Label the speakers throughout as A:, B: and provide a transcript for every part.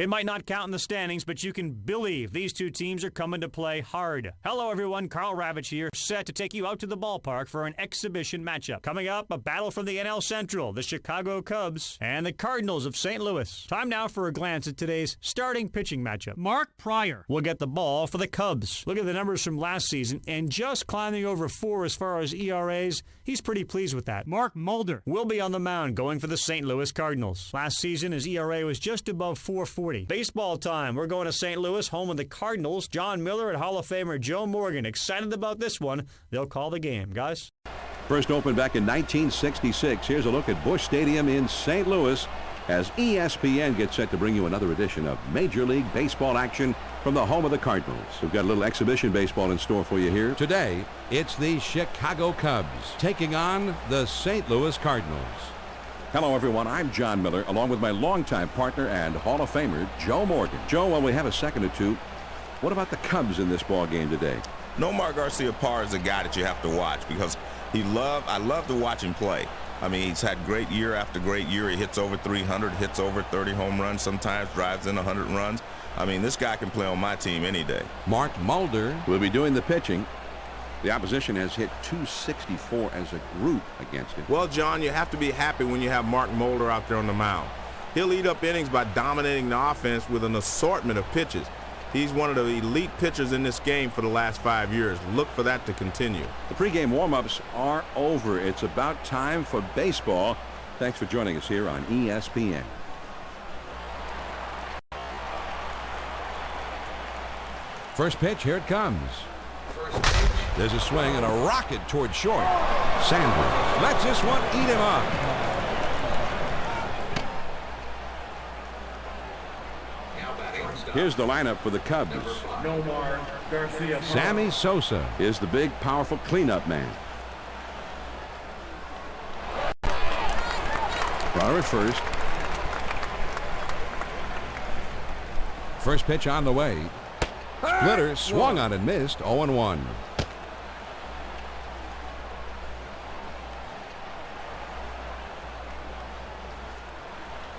A: It might not count in the standings, but you can believe these two teams are coming to play hard. Hello, everyone. Carl Ravitch here, set to take you out to the ballpark for an exhibition matchup. Coming up, a battle from the NL Central, the Chicago Cubs and the Cardinals of St. Louis. Time now for a glance at today's starting pitching matchup. Mark Pryor will get the ball for the Cubs. Look at the numbers from last season, and just climbing over 4 as far as ERAs. He's pretty pleased with that. Mark Mulder will be on the mound going for the St. Louis Cardinals. Last season, his ERA was just above 4.40. Baseball time. We're going to St. Louis, home of the Cardinals. John Miller and Hall of Famer Joe Morgan. Excited about this one. They'll call the game. Guys?
B: First opened back in 1966. Here's a look at Busch Stadium in St. Louis as ESPN gets set to bring you another edition of Major League Baseball action from the home of the Cardinals. We've got a little exhibition baseball in store for you here.
C: Today, it's the Chicago Cubs taking on the St. Louis Cardinals.
B: Hello, everyone. I'm John Miller, along with my longtime partner and Hall of Famer, Joe Morgan. Joe, while we have a second or two, what about the Cubs in this ball game today?
D: Nomar Garciaparra is a guy that you have to watch because I love to watch him play. I mean, he's had great year after great year. He hits over 300, hits over 30 home runs, sometimes drives in 100 runs. I mean, this guy can play on my team any day.
C: Mark Mulder
B: will be doing the pitching. The opposition has hit .264 as a group against him.
D: Well, John, you have to be happy when you have Mark Mulder out there on the mound. He'll eat up innings by dominating the offense with an assortment of pitches. He's one of the elite pitchers in this game for the last 5 years. Look for that to continue.
B: The pregame warm-ups are over. It's about time for baseball. Thanks for joining us here on ESPN.
C: First pitch, here it comes. There's a swing and a rocket toward short. Sanders lets this one eat him up.
B: Here's the lineup for the Cubs.
E: Nomar Garciaparra.
C: Sammy Sosa
B: is the big, powerful cleanup man. Runner at first.
C: First pitch on the way. Splitter swung on and missed. 0-1.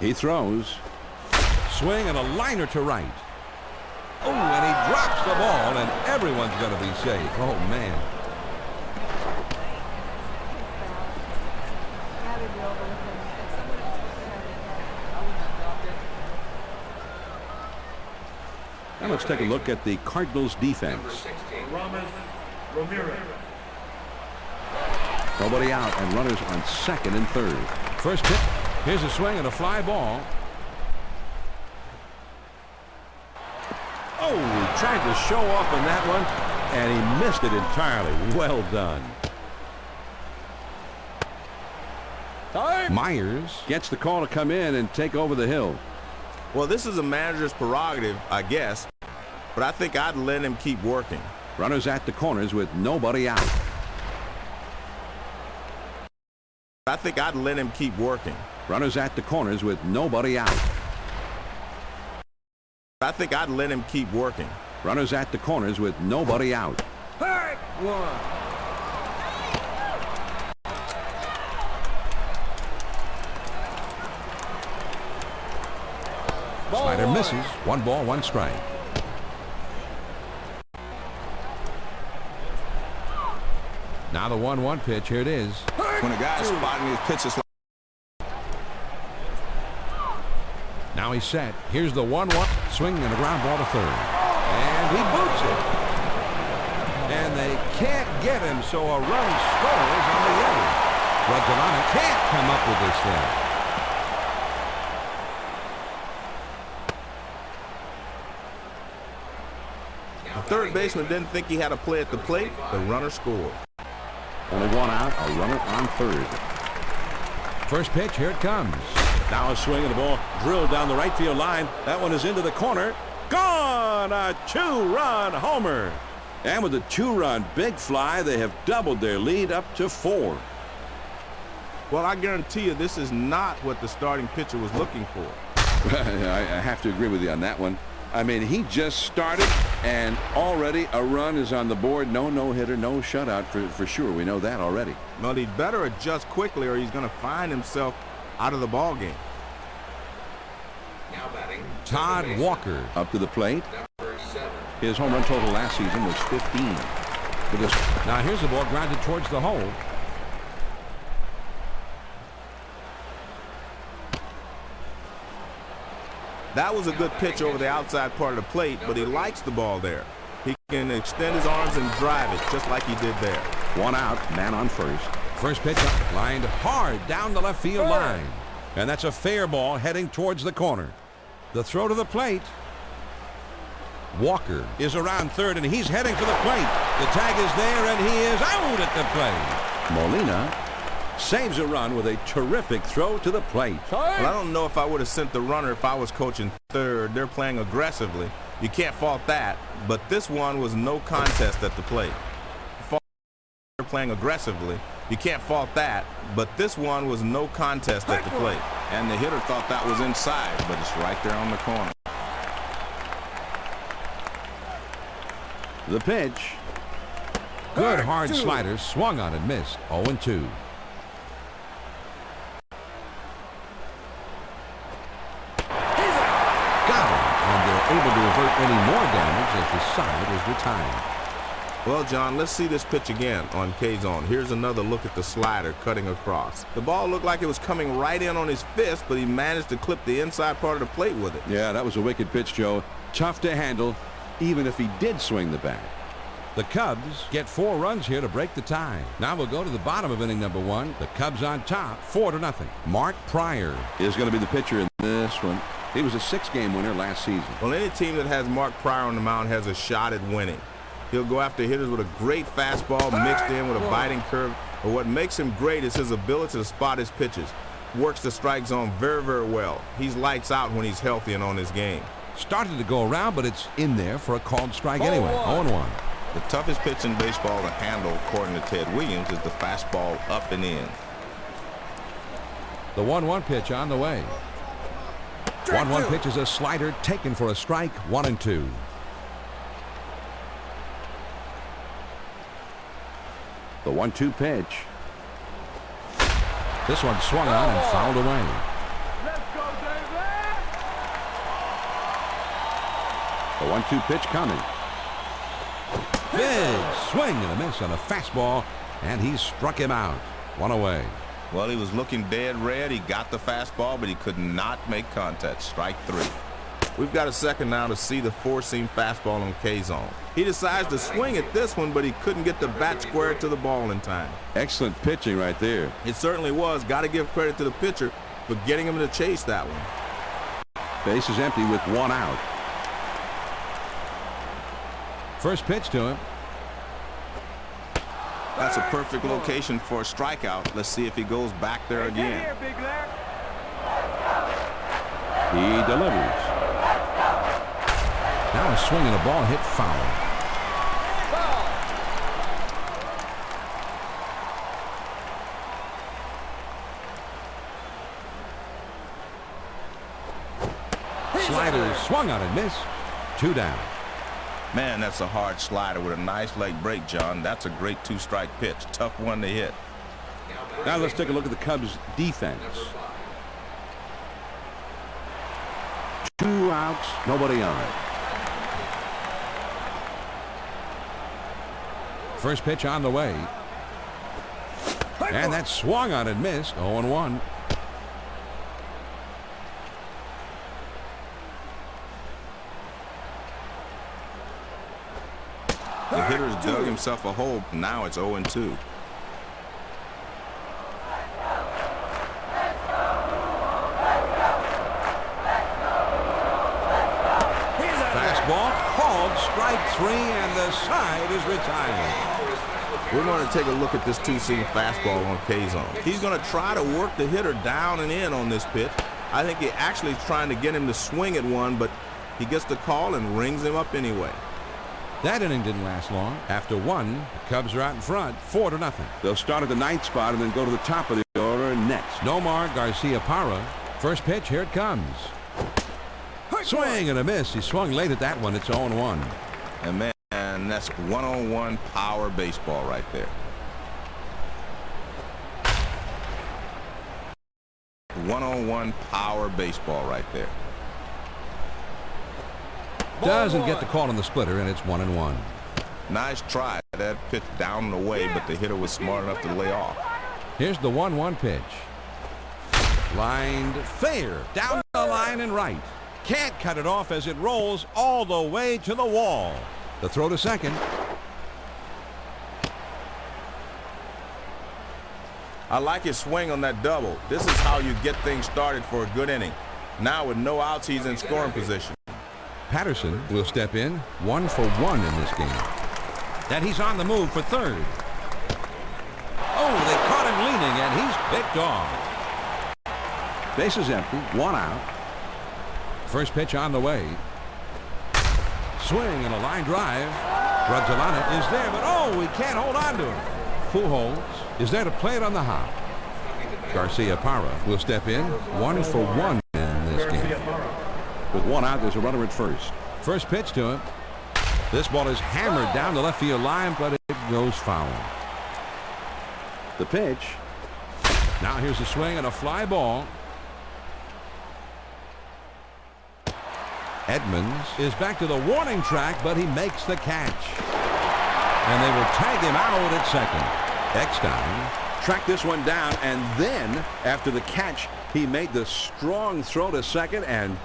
B: He throws.
C: Swing and a liner to right. Oh, and he drops the ball, and everyone's going to be safe. Oh, man.
B: Now let's take a look at the Cardinals defense. Nobody out and runners on second and third.
C: First pitch. Here's a swing and a fly ball.
B: Oh, he tried to show off on that one, and he missed it entirely. Well done.
C: Myers
B: gets the call to come in and take over the hill.
D: Well, this is a manager's prerogative, I guess, but I think I'd let him keep working.
B: Runners at the corners with nobody out.
D: I think I'd let him keep working.
B: Runners at the corners with nobody out.
D: I think I'd let him keep working.
B: Runners at the corners with nobody out.
C: Slider misses. 1 ball, 1 strike. Now the 1-1 pitch. Here it is.
D: When a guy's spotting his pitches.
C: Now he's set. Here's the 1-1 swing and a ground ball to third. And he boots it. And they can't get him, so a run scores on the other. But Devon can't come up with this thing.
D: The third baseman didn't think he had a play at the plate. The runner scored.
B: Only 1 out, a runner on third.
C: First pitch, here it comes.
B: Now a swing and the ball drilled down the right field line. That one is into the corner. Gone! A 2-run homer. And with a 2-run big fly, they have doubled their lead up to 4.
D: Well, I guarantee you this is not what the starting pitcher was looking for.
B: I have to agree with you on that one. I mean, he just started, and already a run is on the board. No no-hitter, no shutout for sure. We know that already.
D: Well, he'd better adjust quickly or he's going to find himself out of the ball game.
F: Now batting
C: Todd Walker.
B: Up to the plate. His home run total last season was 15.
C: Now here's the ball grounded towards the hole.
D: That was a good pitch over the outside part of the plate, but he likes the ball there. He can extend his arms and drive it just like he did there.
B: One out, man on first.
C: First pitch up, lined hard down the left field line. And that's a fair ball heading towards the corner. The throw to the plate. Walker is around third, and he's heading for the plate. The tag is there, and he is out at the plate.
B: Molina saves a run with a terrific throw to the plate.
D: Well, I don't know if I would have sent the runner if I was coaching third. They're playing aggressively. You can't fault that, but this one was no contest at the plate. They're playing aggressively. You can't fault that, but this one was no contest at the plate. And the hitter thought that was inside, but it's right there on the corner.
B: The pitch.
C: Good hard slider, swung on and missed. 0-2. Got him, and they're able to avert any more damage as the side is retired.
D: Well, John, let's see this pitch again on K-Zone. Here's another look at the slider cutting across. The ball looked like it was coming right in on his fist, but he managed to clip the inside part of the plate with it.
B: Yeah, that was a wicked pitch, Joe. Tough to handle, even if he did swing the bat.
C: The Cubs get 4 runs here to break the tie. Now we'll go to the bottom of inning number 1. The Cubs on top, 4-0. Mark Pryor
B: is going to be the pitcher in this one. He was a 6-game winner last season.
D: Well, any team that has Mark Pryor on the mound has a shot at winning. He'll go after hitters with a great fastball mixed in with a biting curve. But what makes him great is his ability to spot his pitches. Works the strike zone very, very well. He's lights out when he's healthy and on his game.
C: started to go around, but it's in there for a called strike anyway. 0-1.
D: The toughest pitch in baseball to handle, according to Ted Williams, is the fastball up and in.
C: The 1-1 pitch on the way. 1-1 pitch is a slider taken for a strike. 1-2.
B: The 1-2 pitch.
C: This one swung on and fouled away.
B: The 1-2 pitch coming.
C: Big swing and a miss on a fastball, and he struck him out. 1 away.
D: Well, he was looking dead red. He got the fastball, but he could not make contact. Strike 3. We've got a second now to see the four-seam fastball on K-zone. He decides to swing at this one, but he couldn't get the bat squared to the ball in time.
B: Excellent pitching right there.
D: It certainly was. Got to give credit to the pitcher for getting him to chase that one.
B: Base is empty with 1 out.
C: First pitch to him.
D: That's a perfect location for a strikeout. Let's see if he goes back there again.
B: He delivers.
C: Now a swing and a ball hit foul. Slider swung on and missed. 2 down.
D: Man, that's a hard slider with a nice leg break, John. That's a great 2-strike pitch. Tough one to hit.
B: Now let's take a look at the Cubs defense. 2 outs, nobody on.
C: First pitch on the way. And that swung on and missed. 0-1.
D: The hitter's dug himself a hole. Now it's 0-2.
C: Fastball called strike 3, and the side is retired.
D: We're going to take a look at this 2-seam fastball on K-zone. He's going to try to work the hitter down and in on this pitch. I think he actually is trying to get him to swing at one, but he gets the call and rings him up anyway.
C: That inning didn't last long. After 1, the Cubs are out in front, 4-0.
B: They'll start at the 9th spot and then go to the top of the order next.
C: Nomar Garciaparra. First pitch, here it comes. Swing and a miss. He swung late at that one. It's 0-1.
D: And man, that's one-on-one power baseball right there. One-on-one power baseball right there.
C: Doesn't get the call on the splitter, and it's 1-1.
D: Nice try. That pitch down and away, but the hitter was smart enough to lay off.
C: Here's the 1-1 pitch. Lined fair down the line and right. Can't cut it off as it rolls all the way to the wall. The throw to second.
D: I like his swing on that double. This is how you get things started for a good inning. Now with no outs, he's in scoring position.
C: Patterson will step in, 1 for 1 in this game. And he's on the move for third. Oh, they caught him leaning, and he's picked off.
B: Bases empty, 1 out.
C: First pitch on the way. Swing and a line drive. Drugzalana is there, but oh, we can't hold on to him. Pujols is there to play it on the hop. Garciaparra will step in, 1 for 1 in this game.
B: With 1 out, there's a runner at first.
C: First pitch to him. This ball is hammered down the left field line, but it goes foul.
B: The pitch.
C: Now here's a swing and a fly ball. Edmonds is back to the warning track, but he makes the catch. And they will tag him out at second. Eckstein
B: Tracked this one down, and then after the catch, he made the strong throw to second and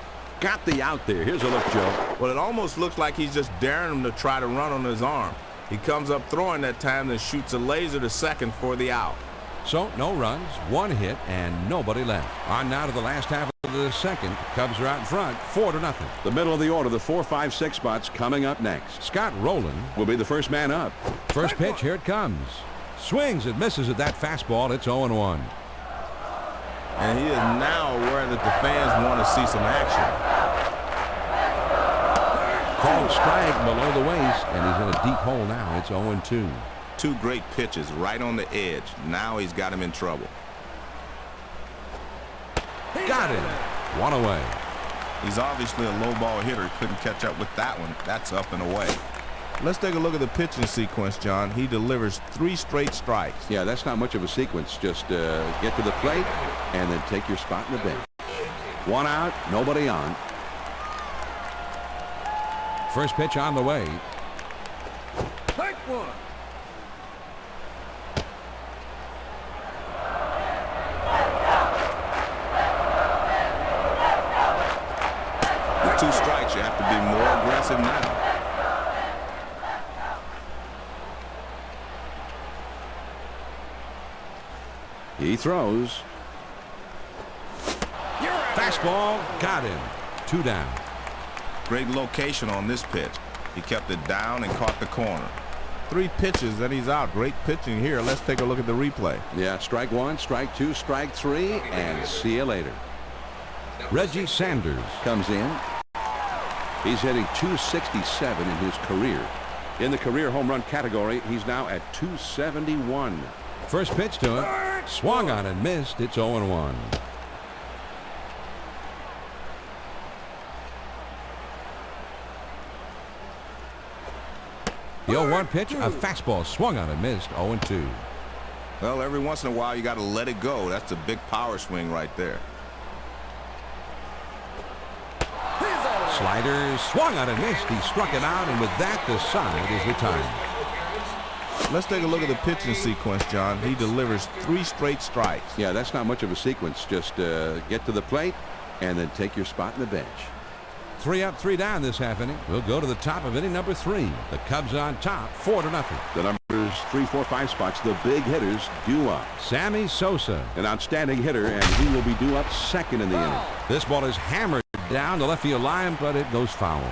B: got the out there. Here's a look, Joe.
D: Well, it almost looks like he's just daring him to try to run on his arm. He comes up throwing that time, then shoots a laser to second for the out.
C: So no runs, 1 hit, and nobody left. On now to the last half of the second. Cubs are out in front, 4-0.
B: The middle of the order, the 4, 5, 6 spots coming up next.
C: Scott Rowland
B: Will be the first man up.
C: first pitch, here it comes. Swings and misses at that fastball. It's 0-1.
D: And he is now aware that the fans want to see some action.
C: Called strike below the waist, and he's in a deep hole now. It's 0-2.
D: 2 great pitches right on the edge. Now he's got him in trouble.
C: Got him. 1 away.
D: He's obviously a low ball hitter. He couldn't catch up with that one. That's up and away. Let's take a look at the pitching sequence, John. He delivers 3 straight strikes.
B: Yeah, that's not much of a sequence. Just get to the plate and then take your spot in the bench. 1 out, nobody on.
C: First pitch on the way.
E: Take 1.
D: With 2 strikes, you have to be more aggressive now.
B: He throws.
C: Fastball. Got him. 2 down.
D: Great location on this pitch. He kept it down and caught the corner. 3 pitches and he's out. Great pitching here. Let's take a look at the replay.
B: Yeah, strike 1, strike 2, strike 3, and see you later.
C: Reggie Sanders
B: Comes in. He's hitting 267 in his career. In the career home run category, he's now at 271.
C: First pitch to him. Swung on and missed. It's 0-1. The 0-1 pitch, a fastball swung on and missed. 0-2.
D: Well, every once in a while you got to let it go. That's a big power swing right there.
C: Slider swung on and missed. He struck it out, and with that, the side is retired.
D: Let's take a look at the pitching sequence, John. He delivers 3 straight strikes.
B: Yeah, that's not much of a sequence. Just get to the plate and then take your spot in the bench.
C: 3 up, 3 down this half inning. We'll go to the top of inning number 3. The Cubs on top, 4-0.
B: The numbers 3, 4, 5 spots, the big hitters due up.
C: Sammy Sosa.
B: An outstanding hitter, and he will be due up second in the inning.
C: This ball is hammered down the left field line, but it goes foul.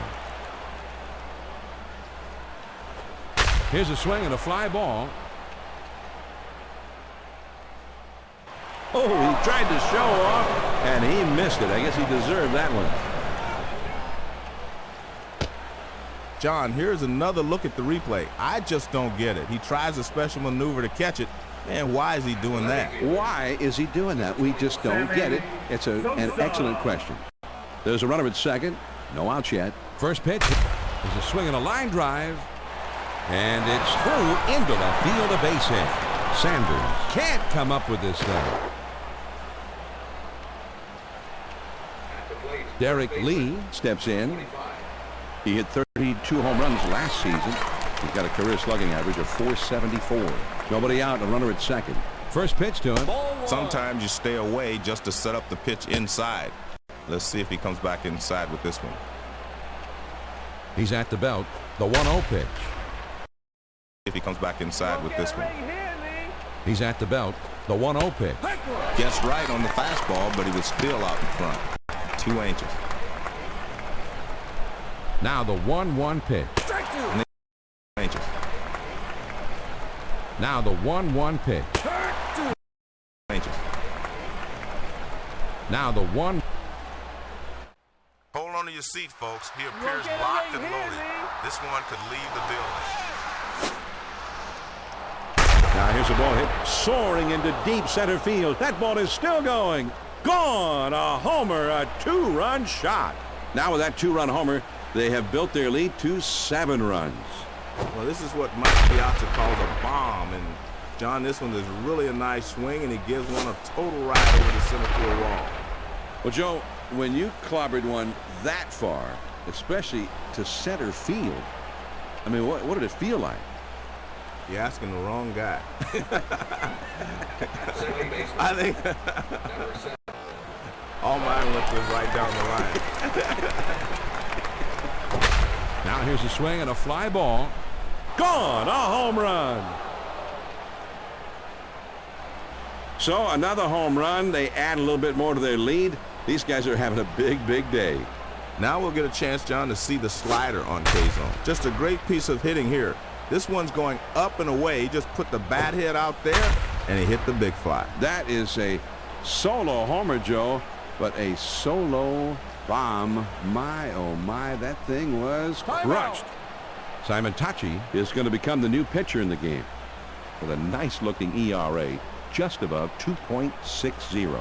C: Here's a swing and a fly ball.
B: Oh, he tried to show off, and he missed it. I guess he deserved that one.
D: John, here's another look at the replay. I just don't get it. He tries a special maneuver to catch it. Man, why is he doing that?
B: Why is he doing that? We just don't get it. It's an excellent question. There's a runner at second. No outs yet.
C: First pitch is a swing and a line drive. And it's through into the field, a base hit. Sanders can't come up with this thing.
B: Derek Lee steps in. He hit 32 home runs last season. He's got a career slugging average of .474. Nobody out, a runner at second.
C: First pitch to him.
D: Sometimes you stay away just to set up the pitch inside. Let's see if he comes back inside with this one.
C: He's at the belt. The 1-0 pitch.
D: If he comes back inside with this one.
C: He's at the belt. The 1-0 pitch.
D: Gets right on the fastball, but he was still out in front. 2 inches.
C: Now the 1-1 pitch.
D: Inches.
C: Now the 1-1 pitch.
D: Inches.
C: Now the 1.
D: Hold on to your seat, folks. He appears locked and loaded. This one could leave the building.
B: Now here's a ball hit soaring into deep center field. That ball is still going. Gone. A homer, a 2-run shot. Now with that 2-run homer, they have built their lead to 7 runs.
D: Well, this is what Mike Piazza calls a bomb. And, John, this one is really a nice swing, and he gives one a total ride over the center field wall.
B: Well, Joe, when you clobbered one that far, especially to center field, I mean, what did it feel like?
D: You're asking the wrong guy. I think all mine went to right down the line.
C: Now here's a swing and a fly ball.
B: Gone. A home run. So another home run. They add a little bit more to their lead. These guys are having a big, big day.
D: Now we'll get a chance, John, to see the slider on K-Zone. Just a great piece of hitting here. This one's going up and away. He just put the bat head out there, and he hit the big fly.
B: That is a solo homer, Joe, but a solo bomb. My, oh my, that thing was crushed.
C: Simon Tachi
B: is going to become the new pitcher in the game with a nice-looking ERA, just above 2.60.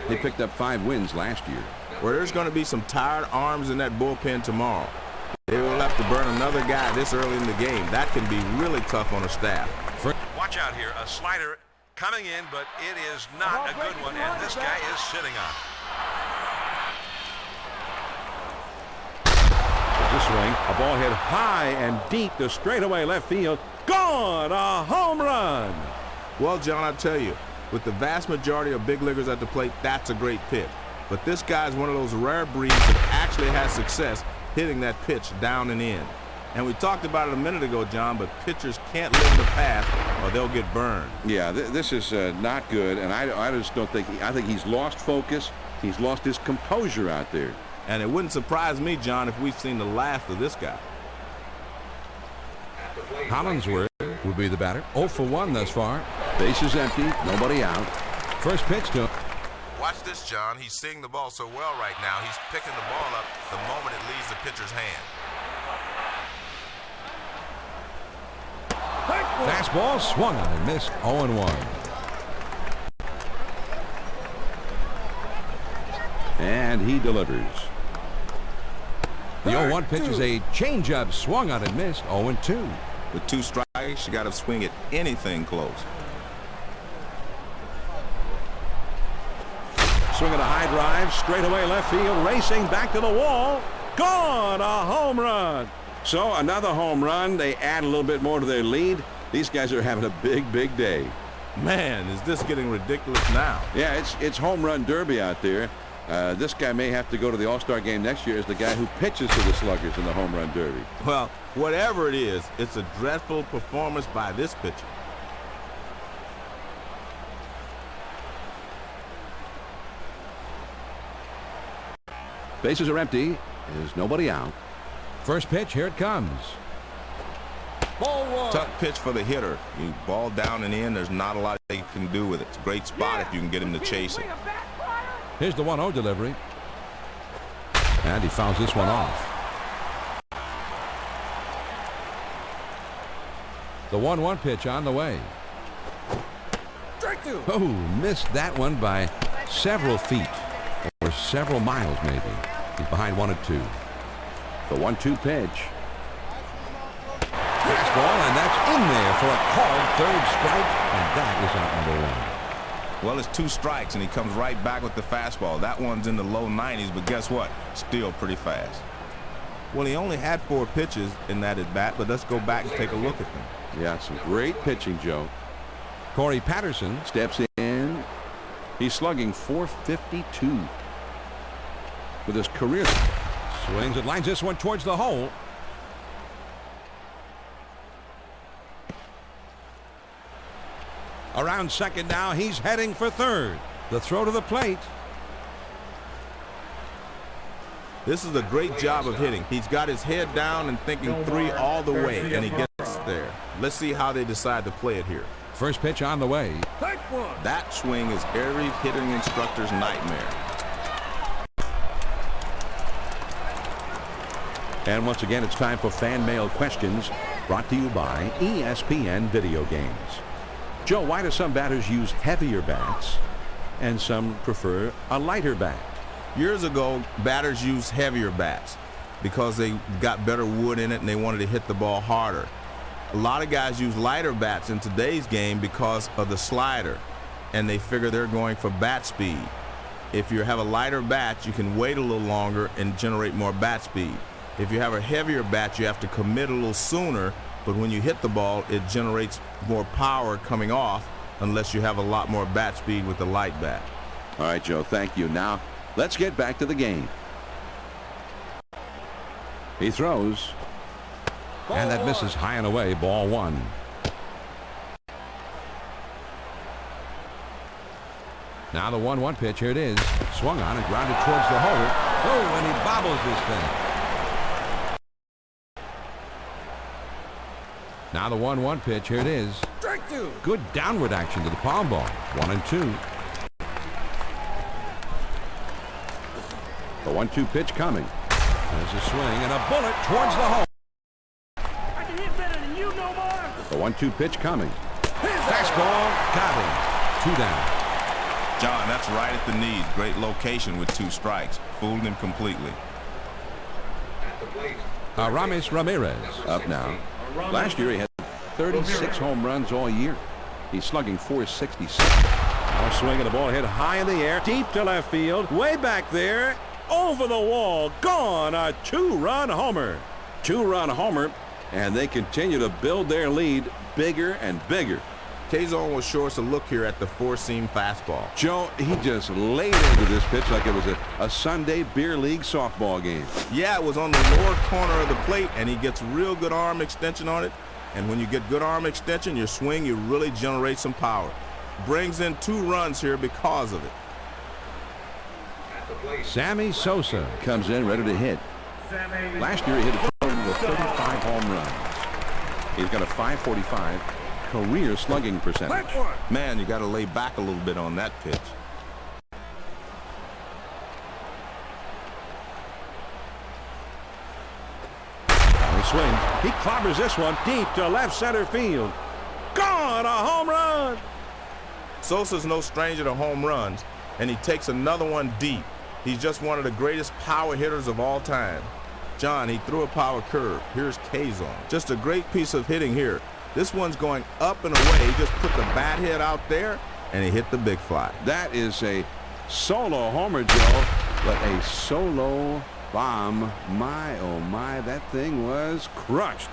B: They picked up 5 wins last year.
D: Well, there's going to be some tired arms in that bullpen tomorrow. They will have to burn another guy this early in the game. That can be really tough on a staff.
C: Watch out here. A slider coming in, but it is not a good one, and this guy is sitting on it.
B: There's a swing. A ball hit high and deep to straightaway left field. Gone. A home run.
D: Well, John, I tell you, with the vast majority of big leaguers at the plate, that's a great pitch. But this guy's one of those rare breeds that actually has success hitting that pitch down and in. And we talked about it a minute ago, John, but pitchers can't live in the past or they'll get burned.
B: Yeah, this is not good, and I just don't think, I think he's lost focus. He's lost his composure out there.
D: And it wouldn't surprise me, John, if we've seen the last of this guy.
C: Hollingsworth will be the batter. 0 for 1 thus far.
B: Bases empty, nobody out.
C: First pitch to him.
D: Watch this, John. He's seeing the ball so well right now. He's picking the ball up the moment it leaves the pitcher's hand.
C: Fastball swung on and missed. 0-1.
B: And he delivers.
C: The 0-1 pitch is a changeup, swung on and missed. 0-2.
D: With 2 strikes, you got to swing at anything close.
B: Swinging a high drive, straight away left field, racing back to the wall. Gone. A home run. So another home run. They add a little bit more to their lead. These guys are having a big, big day.
D: Man, is this getting ridiculous now?
B: Yeah, it's home run derby out there. This guy may have to go to the All-Star game next year as the guy who pitches to the sluggers in the home run derby.
D: Well, whatever it is, it's a dreadful performance by this pitcher.
B: Bases are empty. There's nobody out.
C: First pitch, here it comes.
E: Ball 1.
D: Tough pitch for the hitter. You ball down and in, there's not a lot they can do with it. It's a great spot if you can get him to chase it.
C: Here's the 1-0 delivery. And he fouls this one off. The 1-1 pitch on the way.
E: Strike 2.
C: Oh, missed that one by several feet. Or several miles, maybe. He's behind 1-2.
B: The 1-2 pitch.
C: Fastball, and that's in there for a called 3rd strike, and that is out number 1.
D: Well, it's 2 strikes, and he comes right back with the fastball. That one's in the low 90s, but guess what? Still pretty fast. Well, he only had 4 pitches in that at bat, but let's go back and take a look at them.
B: Yeah, some great pitching, Joe.
C: Corey Patterson
B: Steps in. He's slugging .452 with his career.
C: swings and lines this one towards the hole. Around second now, he's heading for third. The throw to the plate.
D: This is a great job of hitting. He's got his head down and thinking 3 all the way, and he gets there. Let's see how they decide to play it here.
C: First pitch on the way.
D: That swing is every hitting instructor's nightmare.
B: And once again, it's time for fan mail questions brought to you by ESPN Video Games. Joe, why do some batters use heavier bats and some prefer a lighter bat?
D: Years ago, batters used heavier bats because they got better wood in it and they wanted to hit the ball harder. A lot of guys use lighter bats in today's game because of the slider, and they figure they're going for bat speed. If you have a lighter bat, you can wait a little longer and generate more bat speed. If you have a heavier bat, you have to commit a little sooner, but when you hit the ball, it generates more power coming off unless you have a lot more bat speed with the light bat.
B: All right, Joe, thank you. Now, let's get back to the game. He throws.
C: And that misses high and away. Ball 1. Now the 1-1 pitch. Here it is. Swung on and grounded towards the hole. Oh, and he bobbles this thing. Now the 1-1 pitch. Here it is.
E: Strike 2.
C: Good downward action to the palm ball. 1-2.
B: The 1-2 pitch coming.
C: There's a swing and a bullet towards the hole.
E: I can hit better than you, Nomar.
B: The 1-2 pitch coming.
C: Fastball. Got him. 2 down.
D: John, that's right at the knees. Great location with 2 strikes. Fooled him completely.
C: Aramis Ramirez.
B: Up now. Last year he had 36 home runs all year. He's slugging .466. Now swinging the ball hit high in the air, deep to left field, way back there, over the wall, gone. A 2-run homer. 2-run homer, and they continue to build their lead bigger and bigger.
D: Kazon will show us a look here at the 4-seam fastball.
B: Joe, he just laid into this pitch like it was a Sunday beer league softball game.
D: Yeah, it was on the lower corner of the plate, and he gets real good arm extension on it. And when you get good arm extension, your swing, you really generate some power. Brings in 2 runs here because of it.
C: Sammy Sosa
B: comes in ready to hit. Last year he hit a total of 35 home runs. He's got a .545 career slugging percentage.
D: Man, you got to lay back a little bit on that pitch.
B: He swings. He clobbers this one deep to left center field. Gone! A home run!
D: Sosa's no stranger to home runs, and he takes another one deep. He's just one of the greatest power hitters of all time. John, he threw a power curve. Here's Kazon. Just a great piece of hitting here. This one's going up and away. He just put the bat head out there, and he hit the big fly.
B: That is a solo homer, Joe, but a solo bomb. My, oh my, that thing was crushed.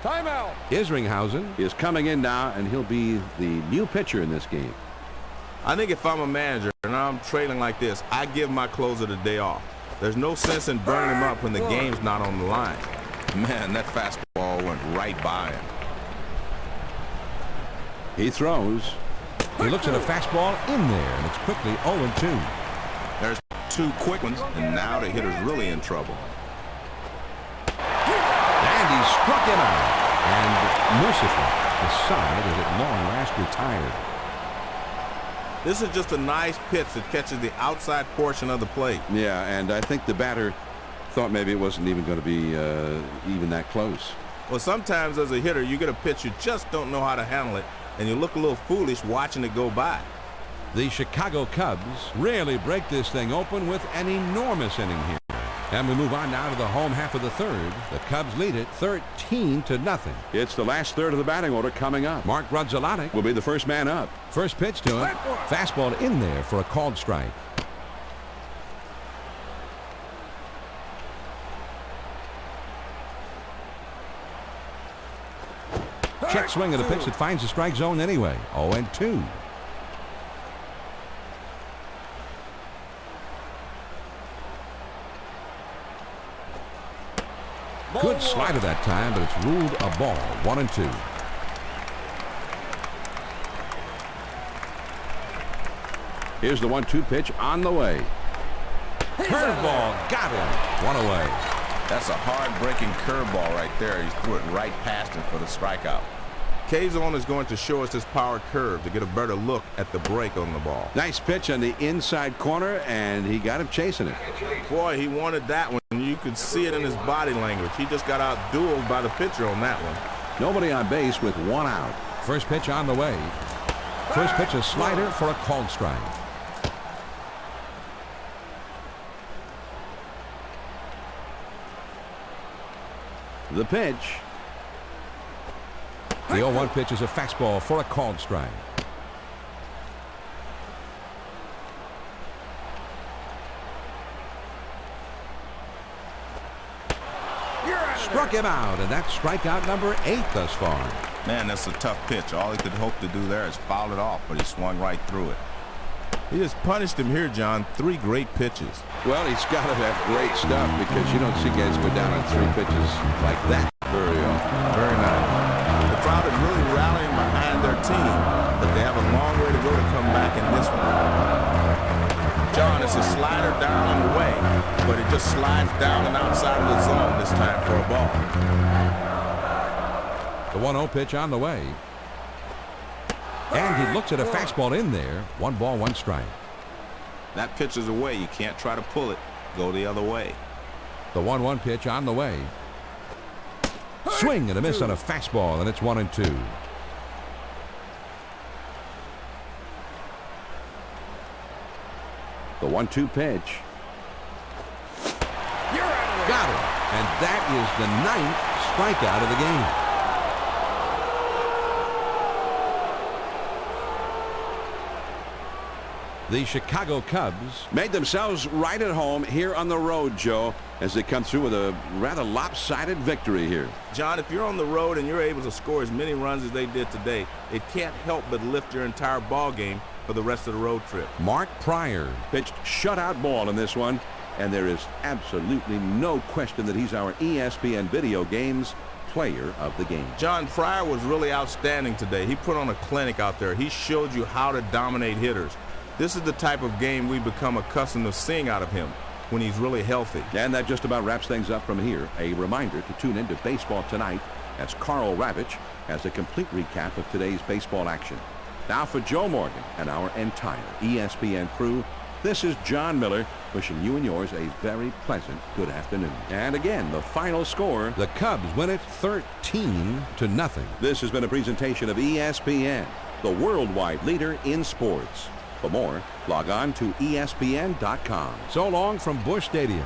E: Timeout.
C: Isringhausen
B: Is coming in now, and he'll be the new pitcher in this game.
D: I think if I'm a manager and I'm trailing like this, I give my closer the day off. There's no sense in burning him up when the game's not on the line. Man, that fastball went right by him.
B: He throws.
C: He looks at a fastball in there, and it's quickly 0-2.
D: There's 2 quick ones, and now the hitter's really in trouble.
C: And he struck him out. And mercifully, the side is at long last retired.
D: This is just a nice pitch that catches the outside portion of the plate.
B: Yeah, and I think the batter thought maybe it wasn't even going to be even that close.
D: Well, sometimes as a hitter, you get a pitch you just don't know how to handle it, and you look a little foolish watching it go by.
C: The Chicago Cubs rarely break this thing open with an enormous inning here. And we move on now to the home half of the third. The Cubs lead it 13-0.
B: It's the last third of the batting order coming up.
C: Mark Grudzielanek
B: Will be the first man up.
C: first pitch to him. Fastball in there for a called strike. Check swing of the pitch that finds the strike zone anyway. 0-2. Good slider that time, but it's ruled a ball. 1-2.
B: Here's the 1-2 pitch on the way.
C: Curveball, got him. 1 away.
D: That's a hard-breaking curveball right there. He threw it right past him for the strikeout. K-Zone is going to show us his power curve to get a better look at the break on the ball.
B: Nice pitch on the inside corner, and he got him chasing it.
D: Boy, he wanted that one. You could see it in his body language. He just got out-dueled by the pitcher on that one.
B: Nobody on base with 1 out.
C: First pitch on the way. First pitch a slider for a called strike.
B: The pitch.
C: The 0-1 pitch is a fastball for a called strike. Struck him out, and that's strikeout number 8 thus far.
D: Man, that's a tough pitch. All he could hope to do there is foul it off, but he swung right through it. He just punished him here, John. 3 great pitches.
B: Well, he's got to have great stuff because you don't see guys go down on 3 pitches like that very often.
D: Very nice. The crowd is really rallying behind their team, but they have a long way to go to come back in this one. John, it's a slider down and away, but it just slides down and outside of the zone this time for a ball.
C: The 1-0 pitch on the way. And he looks at a fastball in there. 1 ball, 1 strike.
D: That pitch is away. You can't try to pull it. Go the other way.
C: The 1-1 pitch on the way. Swing and a miss on a fastball, and it's 1-2.
B: The 1-2 pitch.
C: Got it. And that is the 9th strikeout of the game. The Chicago Cubs
B: made themselves right at home here on the road, Joe, as they come through with a rather lopsided victory here.
D: John, if you're on the road and you're able to score as many runs as they did today, it can't help but lift your entire ball game for the rest of the road trip.
C: Mark Pryor
B: pitched shutout ball in this one, and there is absolutely no question that he's our ESPN Video Games Player of the Game.
D: John, Pryor was really outstanding today. He put on a clinic out there. He showed you how to dominate hitters. This is the type of game we become accustomed to seeing out of him when he's really healthy.
B: And that just about wraps things up from here. A reminder to tune into baseball tonight as Carl Ravitch has a complete recap of today's baseball action. Now for Joe Morgan and our entire ESPN crew, this is John Miller wishing you and yours a very pleasant good afternoon. And again, the final score.
C: The Cubs win it 13-0.
B: This has been a presentation of ESPN, the worldwide leader in sports. For more, log on to ESPN.com.
C: So long from Busch Stadium.